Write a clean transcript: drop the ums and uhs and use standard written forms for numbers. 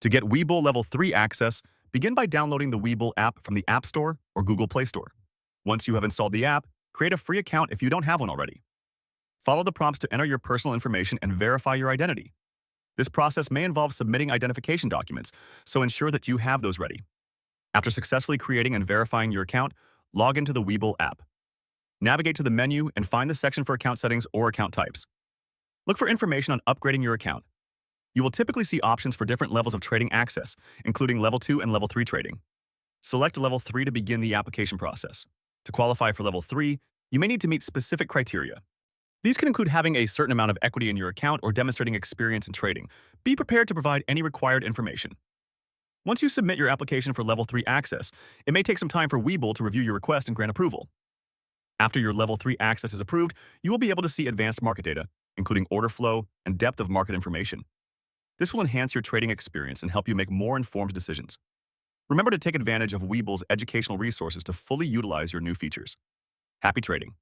To get Webull Level 3 access, begin by downloading the Webull app from the App Store or Google Play Store. Once you have installed the app, create a free account if you don't have one already. Follow the prompts to enter your personal information and verify your identity. This process may involve submitting identification documents, so ensure that you have those ready. After successfully creating and verifying your account, log into the Webull app. Navigate to the menu and find the section for account settings or account types. Look for information on upgrading your account. You will typically see options for different levels of trading access, including Level 2 and Level 3 trading. Select Level 3 to begin the application process. To qualify for Level 3, you may need to meet specific criteria. These can include having a certain amount of equity in your account or demonstrating experience in trading. Be prepared to provide any required information. Once you submit your application for Level 3 access, it may take some time for Webull to review your request and grant approval. After your Level 3 access is approved, you will be able to see advanced market data, including order flow and depth of market information. This will enhance your trading experience and help you make more informed decisions. Remember to take advantage of Webull's educational resources to fully utilize your new features. Happy trading!